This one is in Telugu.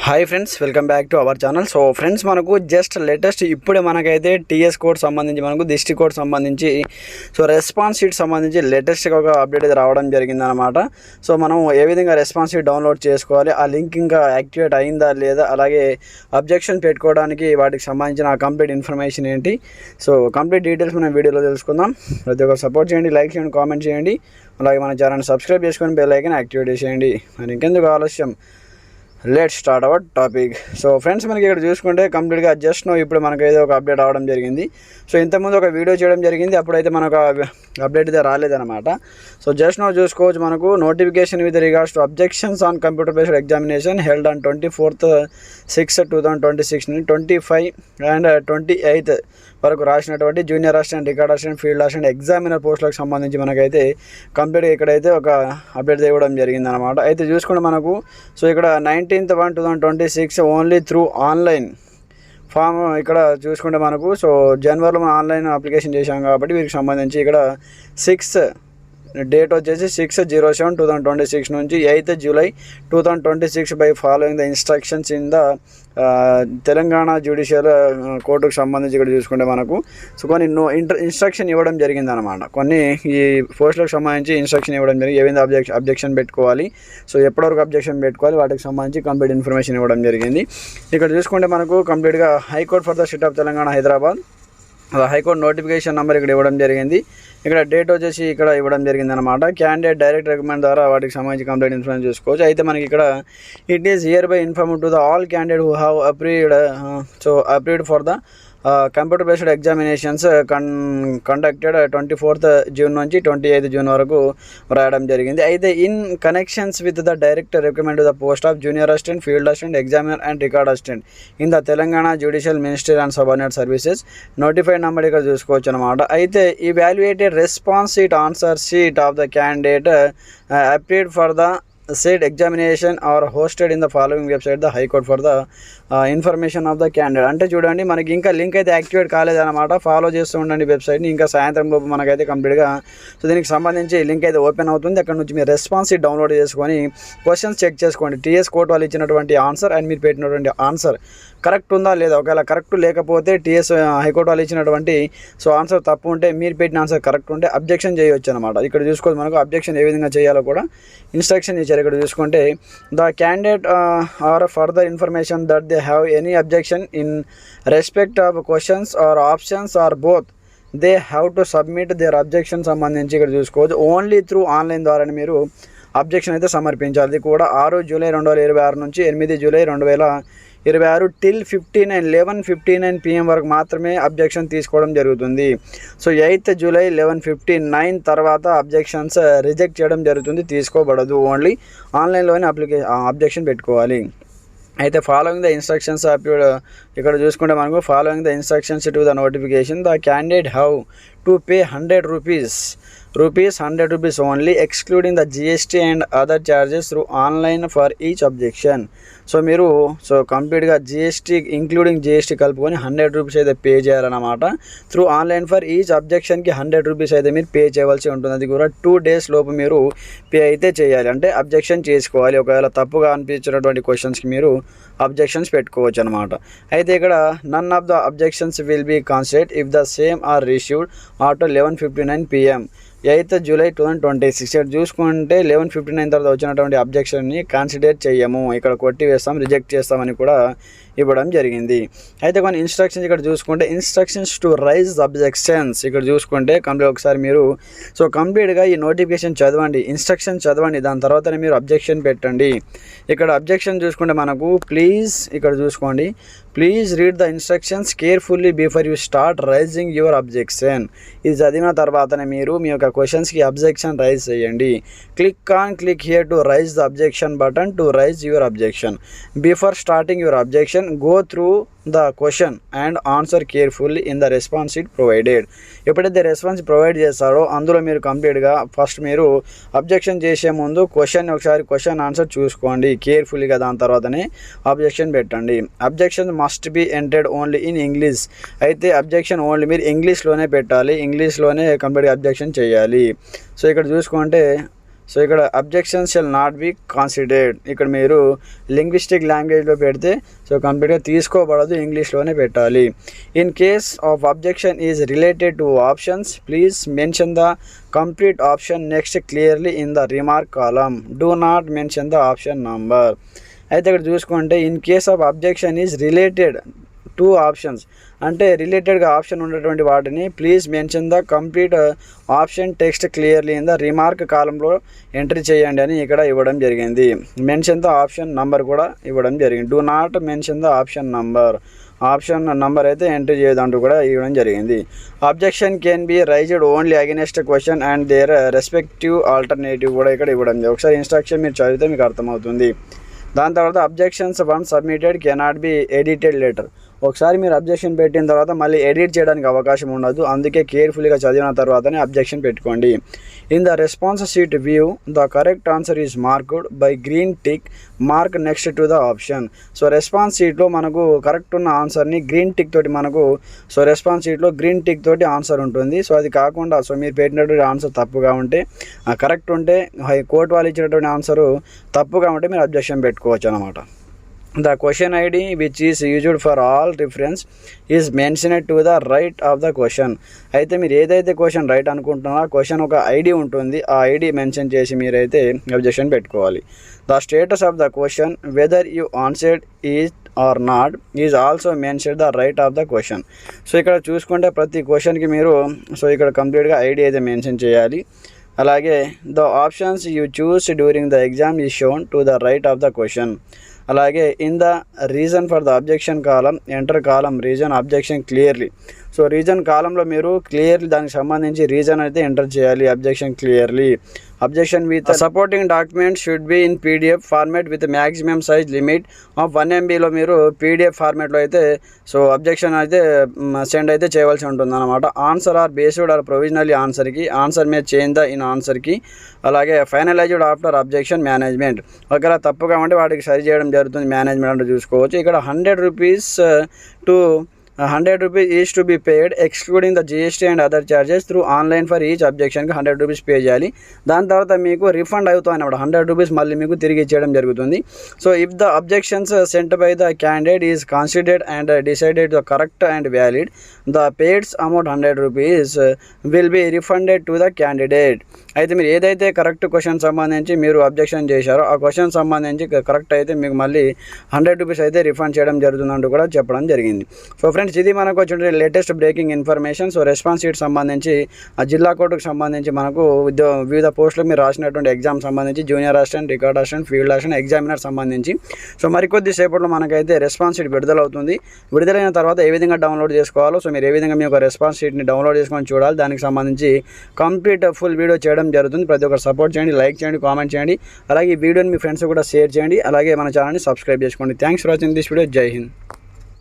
Hi friends, welcome back to our channel. So friends, మనకు జస్ట్ లేటెస్ట్ ఇప్పుడే మనకైతే టీఎస్ కోడ్ సంబంధించి మనకు డిస్ట్రిక్ట్ కోడ్ సంబంధించి రెస్పాన్స్ షీట్ సంబంధించి లేటెస్ట్గా ఒక అప్డేట్ అయితే రావడం జరిగిందనమాట. సో మనం ఏ విధంగా రెస్పాన్స్ షీట్ డౌన్లోడ్ చేసుకోవాలి, ఆ లింక్ ఇంకా యాక్టివేట్ అయిందా లేదా, అలాగే అబ్జెక్షన్ పెట్టుకోవడానికి వాటికి సంబంధించిన కంప్లీట్ ఇన్ఫర్మేషన్ ఏంటి, సో కంప్లీట్ డీటెయిల్స్ మనం వీడియోలో తెలుసుకుందాం. ప్రతి ఒక్కరు సపోర్ట్ చేయండి, లైక్ చేయండి, కామెంట్ చేయండి, అలాగే మన ఛానల్ సబ్స్క్రైబ్ చేసుకొని బెల్ ఐకాన్ యాక్టివేట్ చేయండి. మరి ఇంకెందుకు ఆలస్యం, let's start our topic. So friends, మనకి ఇక్కడ చూసుకుంటే కంప్లీట్గా జస్ట్ ఇప్పుడు మనకైతే ఒక అప్డేట్ రావడం జరిగింది. సో ఇంతకుముందు ఒక వీడియో చేయడం జరిగింది, అప్పుడైతే మనకు అప్డేట్ అయితే రాలేదన్నమాట. సో జస్ట్ చూసుకోవచ్చు, మనకు notification with regards to objections on computer based examination held on 24/6/2026 నుండి 25 and 28 వరకు రాసినటువంటి junior assistant, record assistant, field assistant examiner పోస్టులకు సంబంధించి మనకైతే కంప్లీట్గా ఇక్కడైతే ఒక అప్డేట్ ఇవ్వడం జరిగిందనమాట. అయితే చూసుకుంటే మనకు సో ఇక్కడ 19/1/2026 ఓన్లీ త్రూ ఆన్లైన్ ఫామ్ ఇక్కడ చూసుకుంటే మనకు సో జనవరిలో మనం ఆన్లైన్ అప్లికేషన్ చేశాం కాబట్టి వీరికి సంబంధించి ఇక్కడ 6 డేట్ వచ్చేసి 6/07/2026 నుంచి 8th July 2026 by following the instructions in the Telangana judicial కోర్టుకు సంబంధించి ఇక్కడ చూసుకుంటే మనకు సో కొన్ని ఇన్స్ట్రక్షన్ ఇవ్వడం జరిగిందనమాట. కొన్ని ఈ పోస్టులకు సంబంధించి ఇన్స్ట్రక్షన్ ఇవ్వడం జరిగింది, ఏ విధంగా అబ్జెక్షన్ పెట్టుకోవాలి, సో ఎప్పటివరకు అబ్జెక్షన్ పెట్టుకోవాలి, వాటికి సంబంధించి కంప్లీట్ ఇన్ఫర్మేషన్ ఇవ్వడం జరిగింది. ఇక్కడ చూసుకుంటే మనకు కంప్లీట్గా high court for the state of Telangana Hyderabad high court notification number ఇక్కడ ఇవ్వడం జరిగింది. ఇక్కడ డేట్ వచ్చేసి ఇక్కడ ఇవ్వడం జరిగింది అనమాట. క్యాండిడేట్ డైరెక్ట్ రికమెండ్ ద్వారా వాటికి సంబంధించి కంప్లీట్ ఇన్ఫర్మేషన్ చూసుకోవచ్చు. అయితే మనకి ఇక్కడ it is hereby inform to the all candidate who have approved for the computer based examinations conducted 24th June నుంచి 28th June వరకు రాయడం జరిగింది. అయితే in connections with the direct recommend the post of junior assistant, field assistant, examiner and record assistant in the Telangana judicial ministry and subordinate services notified number ఇక్కడ చూసుకోవచ్చు అనమాట. అయితే evaluated response sheet, answer sheet of the candidate approved for the said examination or hosted in the following website the high court for the information of the candidate. అంటే చూడండి, మనకి ఇంకా లింక్ అయితే యాక్టివేట్ కాలేదన్నమాట. ఫాలో చేస్తూ ఉండండి వెబ్సైట్ని, ఇంకా సాయంత్రం లోపు మనకైతే కంప్లీట్గా సో దీనికి సంబంధించి లింక్ అయితే ఓపెన్ అవుతుంది. అక్కడ నుంచి మీరు రెస్పాన్స్ షీట్ డౌన్లోడ్ చేసుకొని క్వశ్చన్స్ చెక్ చేసుకోండి. టీఎస్ కోర్ట్ వాళ్ళు ఇచ్చినటువంటి ఆన్సర్ అండ్ మీరు పెట్టినటువంటి ఆన్సర్ కరెక్ట్ ఉందా లేదా. ఒకవేళ కరెక్ట్ లేకపోతే టీఎస్ హైకోర్టు వాళ్ళు ఇచ్చినటువంటి సో ఆన్సర్ తప్పు ఉంటే, మీరు పెట్టిన ఆన్సర్ కరెక్ట్ ఉంటే అబ్జెక్షన్ చేయవచ్చు అనమాట. ఇక్కడ చూసుకోవచ్చు, మనకు అబ్జెక్షన్ ఏ విధంగా చేయాలో కూడా ఇన్స్ట్రక్షన్ ఇచ్చారు. ఇక్కడ చూసుకుంటే the candidate are further information that they have any objection in respect of questions or options or both they have to submit their objection సంబంధించి ఇక్కడ చూసుకోవచ్చు. ఓన్లీ త్రూ ఆన్లైన్ ద్వారానే మీరు అబ్జెక్షన్ అయితే సమర్పించాలి. అది కూడా 6 July 2026 నుంచి 8 July 2026 till 11:59 PM వరకు మాత్రమే అబ్జెక్షన్ తీసుకోవడం జరుగుతుంది. సో 8th July 11:59 తర్వాత అబ్జెక్షన్స్ రిజెక్ట్ చేయడం జరుగుతుంది, తీసుకోబడదు. ఓన్లీ ఆన్లైన్లోనే అబ్జెక్షన్ పెట్టుకోవాలి. అయితే ఫాలోయింగ్ ద ఇన్స్ట్రక్షన్స్ ఇక్కడ చూసుకుంటే మనకు following the instructions to the notification the candidate have to pay 100 rupees only excluding the GST and other charges through online for each objection. So మీరు సో కంప్లీట్గా GST ఇంక్లూడింగ్ GST కలుపుకొని 100 rupees అయితే పే చేయాలన్నమాట. త్రూ ఆన్లైన్ ఫర్ ఈచ్ అబ్జెక్షన్కి 100 rupees అయితే మీరు పే చేయవలసి ఉంటుంది. అది కూడా 2 days లోపు మీరు పే అయితే చేయాలి, అంటే అబ్జెక్షన్ చేసుకోవాలి. ఒకవేళ తప్పుగా అనిపించినటువంటి క్వశ్చన్స్కి మీరు అబ్జెక్షన్స్ పెట్టుకోవచ్చు అనమాట. అయితే ఇక్కడ none of the objections will be considered if the same are received after 11:59 PM 8th July 2026. ఇక్కడ చూసుకుంటే 11:59 తర్వాత వచ్చినటువంటి అబ్జెక్షన్ని కన్సిడర్ చేయము, ఇక్కడ కొట్టివేస్తాం, రిజెక్ట్ చేస్తామని కూడా ఇవ్వడం జరిగింది. అయితే కొన్ని ఇన్స్ట్రక్షన్స్ ఇక్కడ చూసుకుంటే ఇన్స్ట్రక్షన్స్ టు రైజ్ అబ్జెక్షన్స్ ఇక్కడ చూసుకుంటే కంప్లీట్ ఒకసారి మీరు సో కంప్లీట్గా ఈ నోటిఫికేషన్ చదవండి, ఇన్స్ట్రక్షన్ చదవండి, దాని తర్వాతనే మీరు అబ్జెక్షన్ పెట్టండి. ఇక్కడ అబ్జెక్షన్ చూసుకుంటే మనకు ప్లీజ్ ఇక్కడ చూసుకోండి, please read the instructions carefully before you start raising your objection. ఇది చదివిన తర్వాతనే మీరు మీ యొక్క క్వశ్చన్స్కి అబ్జెక్షన్ రైజ్ చేయండి. Click here to raise the objection button to raise your objection. Before starting your objection go through the question and answer carefully in the response sheet provided. ఎప్పుడైతే రెస్పాన్స్ ప్రొవైడ్ చేస్తారో అందులో మీరు కంప్లీట్గా ఫస్ట్ మీరు అబ్జెక్షన్ చేసే ముందు క్వశ్చన్ ఆన్సర్ చూసుకోండి కేర్ఫుల్గా, దాని తర్వాతనే అబ్జెక్షన్ పెట్టండి. Objection must be entered only in English. అయితే అబ్జెక్షన్ ఓన్లీ మీరు ఇంగ్లీష్లోనే పెట్టాలి, ఇంగ్లీష్లోనే కంప్లీట్గా అబ్జెక్షన్ చేయాలి. సో ఇక్కడ చూసుకుంటే సో ఇక్కడ objection shall not be considered. ఇక్కడ మీరు లింగ్విస్టిక్ లాంగ్వేజ్లో పెడితే సో కంప్లీట్గా తీసుకోబడదు, ఇంగ్లీష్లోనే పెట్టాలి. In case of objection is related to options, please mention the complete option next clearly in the remark column. Do not mention the option number. అయితే ఇక్కడ చూసుకుంటే in case of objection is related to options అంటే రిలేటెడ్గా ఆప్షన్ ఉన్నటువంటి వాటిని please mention the complete option text clearly in the remark కాలంలో ఎంట్రీ చేయండి అని ఇక్కడ ఇవ్వడం జరిగింది. మెన్షన్ ద ఆప్షన్ నంబర్ కూడా ఇవ్వడం జరిగింది. Do not mention the option number. Option number అయితే ఎంట్రీ చేయదంటూ కూడా ఇవ్వడం జరిగింది. Objection can be raised only against question and their respective alternative కూడా ఇక్కడ ఇవ్వడం జరిగింది. ఒకసారి ఇన్స్ట్రక్షన్ మీరు చదివితే మీకు అర్థమవుతుంది. దాని తర్వాత objections one submitted cannot be edited letter. ఒకసారి మీరు అబ్జెక్షన్ పెట్టిన తర్వాత మళ్ళీ ఎడిట్ చేయడానికి అవకాశం ఉండదు, అందుకే కేర్ఫుల్గా చదివిన తర్వాతనే అబ్జెక్షన్ పెట్టుకోండి. In the response sheet view the correct answer is marked by green tick mark next to the option. So response షీట్లో మనకు కరెక్ట్ ఉన్న ఆన్సర్ని గ్రీన్ టిక్ తోటి మనకు సో రెస్పాన్స్ షీట్లో గ్రీన్ టిక్ తోటి ఆన్సర్ ఉంటుంది. సో అది కాకుండా సో మీరు పెట్టినటువంటి ఆన్సర్ తప్పుగా ఉంటే కరెక్ట్ ఉంటే కోర్టు వాళ్ళు ఇచ్చినటువంటి ఆన్సరు తప్పుగా ఉంటే మీరు అబ్జెక్షన్ పెట్టుకోవచ్చు అనమాట. The question ID which is used for all reference is mentioned to the right of the question. అయితే మీరు ఏదైతే క్వశ్చన్ రైట్ అనుకుంటున్నారో ఆ క్వశ్చన్ ఒక ఐడి ఉంటుంది, ఆ ఐడి మెన్షన్ చేసి మీరైతే అబ్జెక్షన్ పెట్టుకోవాలి. The status of the question whether you answered is or not is also mention the right of the question. So ఇక్కడ చూసుకుంటే ప్రతి క్వశ్చన్కి మీరు సో ఇక్కడ కంప్లీట్గా ఐడి అయితే మెన్షన్ చేయాలి. అలాగే the options you choose during the exam is shown to the right of the question. అలాగే in the reason for the objection column enter column reason objection clearly. So reason కాలంలో మీరు క్లియర్లీ దానికి సంబంధించి రీజన్ అయితే ఎంటర్ చేయాలి. Objection clearly. Objection with supporting document should be in PDF format with maximum size limit of 1 MBలో మీరు పీడిఎఫ్ ఫార్మేట్లో అయితే సో అబ్జెక్షన్ అయితే సెండ్ అయితే చేయవలసి ఉంటుంది అనమాట. Answer are based or provisionally ఆన్సర్కి answer may change the in ఆన్సర్కి. అలాగే ఫైనలైజ్డ్ ఆఫ్టర్ అబ్జెక్షన్ మేనేజ్మెంట్. ఒకవేళ తప్పుగా ఉంటే వాటికి సరి చేయడం జరుగుతుంది, మేనేజ్మెంట్ అంటే చూసుకోవచ్చు. ఇక్కడ 100 rupees to 100 rupees is to be paid excluding the GST and other charges through online for each objection కి 100 రూపీస్ పే చేయాలి. దాని తర్వాత మీకు రిఫండ్ అవుతాయి అన్నమాట. 100 రూపీస్ మళ్ళీ మీకు తిరిగి ఇచ్చేయడం జరుగుతుంది. So if the objections sent by the candidate is considered and decided the correct and valid the paid's amount 100 rupees will be refunded to the candidate. అయితే మీరు ఏదైతే కరెక్ట్ క్వశ్చన్ సంబంధించి మీరు అబ్జెక్షన్ చేశారో ఆ క్వశ్చన్ సంబంధించి కరెక్ట్ అయితే మీకు మళ్ళీ 100 రూపీస్ అయితే రిఫండ్ చేయడం జరుగుతుందంటూ కూడా చెప్పడం జరిగింది. సో ఫ్రెండ్స్ ఇది మనకు వచ్చిన latest breaking information. So response sheet సంబంధించి ఆ జిల్లా కోర్టుకు సంబంధించి మనకు వివిధ పోస్టులకు మీరు రాసినటువంటి ఎగ్జామ్ సంబంధించి junior assistant, record assistant, field assistant, examiner సంబంధించి సో మరికొద్ది సేపట్లో మనకైతే రెస్పాన్స్ షీట్ విడుదలవుతుంది. విడుదలైన తర్వాత ఏ విధంగా డౌన్లోడ్ చేసుకోవాలో సో మీరు ఏ విధంగా మీ యొక్క రెస్పాన్స్ షీట్ని డౌన్లోడ్ చేసుకొని చూడాలి, దానికి సంబంధించి కంప్లీట్ ఫుల్ వీడియో చేయడం జరుగుతుంది. ప్రతి ఒక్కరు సపోర్ట్ చేయండి, లైక్ చేయండి, కామెంట్ చేయండి. అలాగే ఈ వీడియోని మీ ఫ్రెండ్స్ కూడా షేర్ చేయండి. అలాగే మన ఛానల్ని సబ్స్క్రైబ్ చేసుకోండి. Thanks for watching this video. జై హింద్.